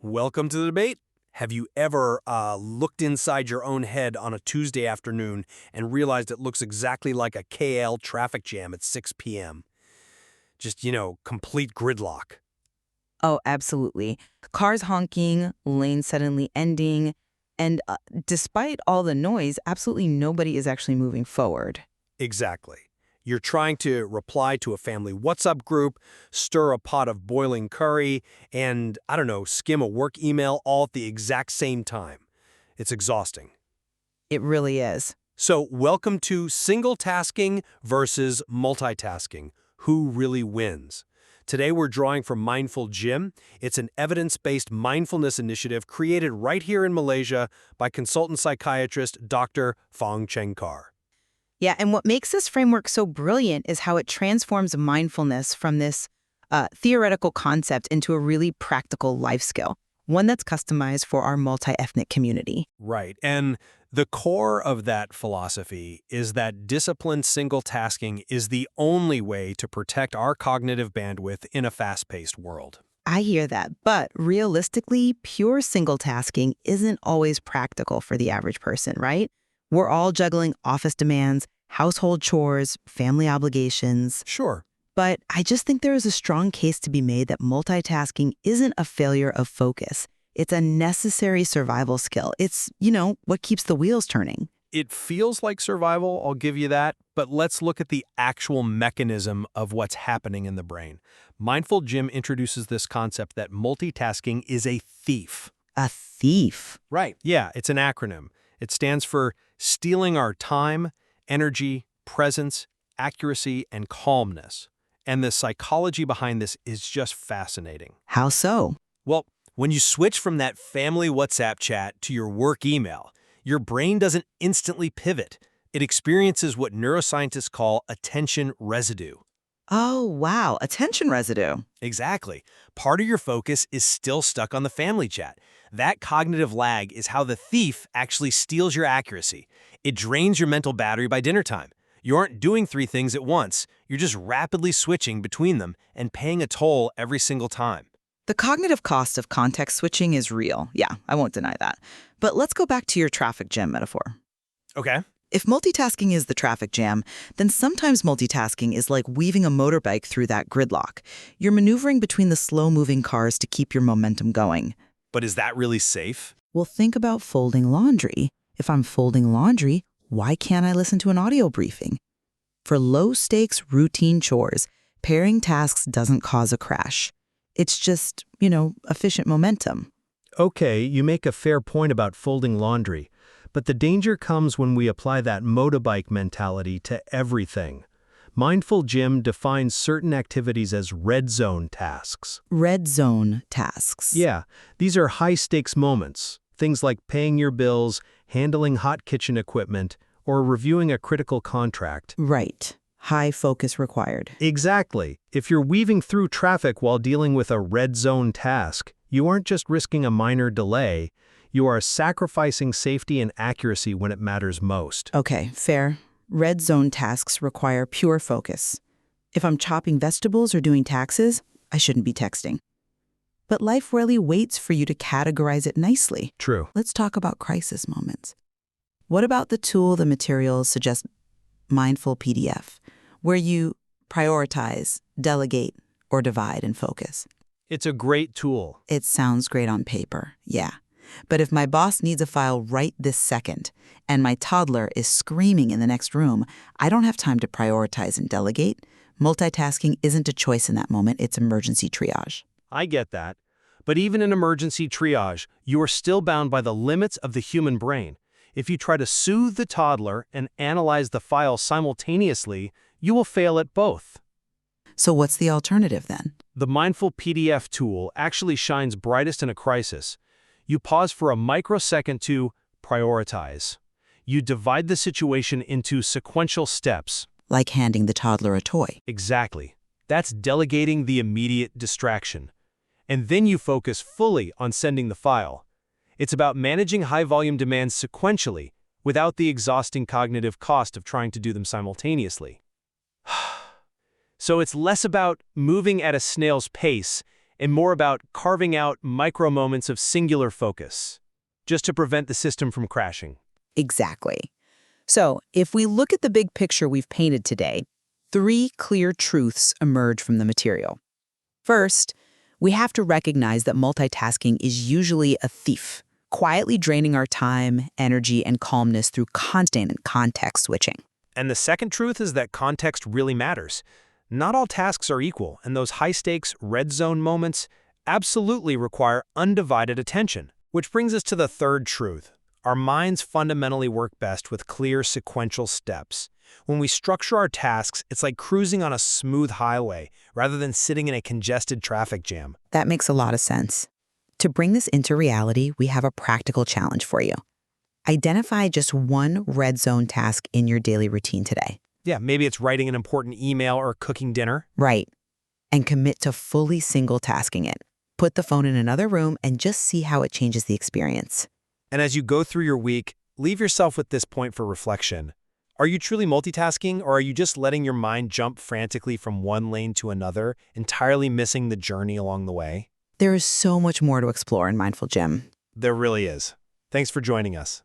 Welcome to the debate. Have you ever looked inside your own head on a Tuesday afternoon and realized it looks exactly like a KL traffic jam at 6 p.m.? Just, complete gridlock. Oh, absolutely. Cars honking, lanes suddenly ending, and despite all the noise, absolutely nobody is actually moving forward. Exactly. You're trying to reply to a family WhatsApp group, stir a pot of boiling curry, and, skim a work email all at the exact same time. It's exhausting. It really is. So, welcome to single tasking versus multitasking. Who really wins? Today we're drawing from MINDFULGym. It's an evidence-based mindfulness initiative created right here in Malaysia by consultant psychiatrist Dr. Fong Cheng Kar. Yeah, and what makes this framework so brilliant is how it transforms mindfulness from this theoretical concept into a really practical life skill, one that's customized for our multi-ethnic community. Right, and the core of that philosophy is that disciplined single tasking is the only way to protect our cognitive bandwidth in a fast-paced world. I hear that, but realistically, pure single tasking isn't always practical for the average person, right? We're all juggling office demands, household chores, family obligations. Sure. But I just think there is a strong case to be made that multitasking isn't a failure of focus. It's a necessary survival skill. It's, what keeps the wheels turning. It feels like survival, I'll give you that, but let's look at the actual mechanism of what's happening in the brain. MINDFULGym introduces this concept that multitasking is a thief. A thief? Right. Yeah, it's an acronym. It stands for stealing our time, energy, presence, accuracy, and calmness. And the psychology behind this is just fascinating. How so? Well, when you switch from that family WhatsApp chat to your work email, your brain doesn't instantly pivot. It experiences what neuroscientists call attention residue. Oh, wow. Attention residue. Exactly. Part of your focus is still stuck on the family chat. That cognitive lag is how the thief actually steals your accuracy. It drains your mental battery by dinner time. You aren't doing three things at once. You're just rapidly switching between them and paying a toll every single time. The cognitive cost of context switching is real. Yeah, I won't deny that. But let's go back to your traffic jam metaphor. Okay. If multitasking is the traffic jam, then sometimes multitasking is like weaving a motorbike through that gridlock. You're maneuvering between the slow-moving cars to keep your momentum going. But is that really safe? Well, think about folding laundry. If I'm folding laundry, why can't I listen to an audio briefing? For low-stakes routine chores, pairing tasks doesn't cause a crash. It's just, efficient momentum. Okay, you make a fair point about folding laundry, but the danger comes when we apply that motorbike mentality to everything. MINDFULGym defines certain activities as red zone tasks. Red zone tasks. Yeah, these are high-stakes moments, things like paying your bills, handling hot kitchen equipment, or reviewing a critical contract. Right. High focus required. Exactly. If you're weaving through traffic while dealing with a red zone task, you aren't just risking a minor delay, you are sacrificing safety and accuracy when it matters most. Okay, fair. Red zone tasks require pure focus. If I'm chopping vegetables or doing taxes, I shouldn't be texting. But life rarely waits for you to categorize it nicely. True. Let's talk about crisis moments. What about the tool the materials suggest, Mindful PDF, where you prioritize, delegate, or divide and focus? It's a great tool. It sounds great on paper, yeah. But if my boss needs a file right this second, and my toddler is screaming in the next room, I don't have time to prioritize and delegate. Multitasking isn't a choice in that moment, it's emergency triage. I get that. But even in emergency triage, you are still bound by the limits of the human brain. If you try to soothe the toddler and analyze the file simultaneously, you will fail at both. So what's the alternative then? The Mindful PDF tool actually shines brightest in a crisis. You pause for a microsecond to prioritize. You divide the situation into sequential steps. Like handing the toddler a toy. Exactly. That's delegating the immediate distraction. And then you focus fully on sending the file. It's about managing high-volume demands sequentially without the exhausting cognitive cost of trying to do them simultaneously. So it's less about moving at a snail's pace and more about carving out micro moments of singular focus, just to prevent the system from crashing. Exactly. So, if we look at the big picture we've painted today, 3 clear truths emerge from the material. First, we have to recognize that multitasking is usually a thief, quietly draining our time, energy, and calmness through constant and context switching. And the second truth is that context really matters. Not all tasks are equal, and those high-stakes, red zone moments absolutely require undivided attention. Which brings us to the third truth. Our minds fundamentally work best with clear sequential steps. When we structure our tasks, it's like cruising on a smooth highway rather than sitting in a congested traffic jam. That makes a lot of sense. To bring this into reality, we have a practical challenge for you. Identify just one red zone task in your daily routine today. Yeah, maybe it's writing an important email or cooking dinner. Right. And commit to fully single tasking it. Put the phone in another room and just see how it changes the experience. And as you go through your week, leave yourself with this point for reflection. Are you truly multitasking, or are you just letting your mind jump frantically from one lane to another, entirely missing the journey along the way? There is so much more to explore in MindfulGym. There really is. Thanks for joining us.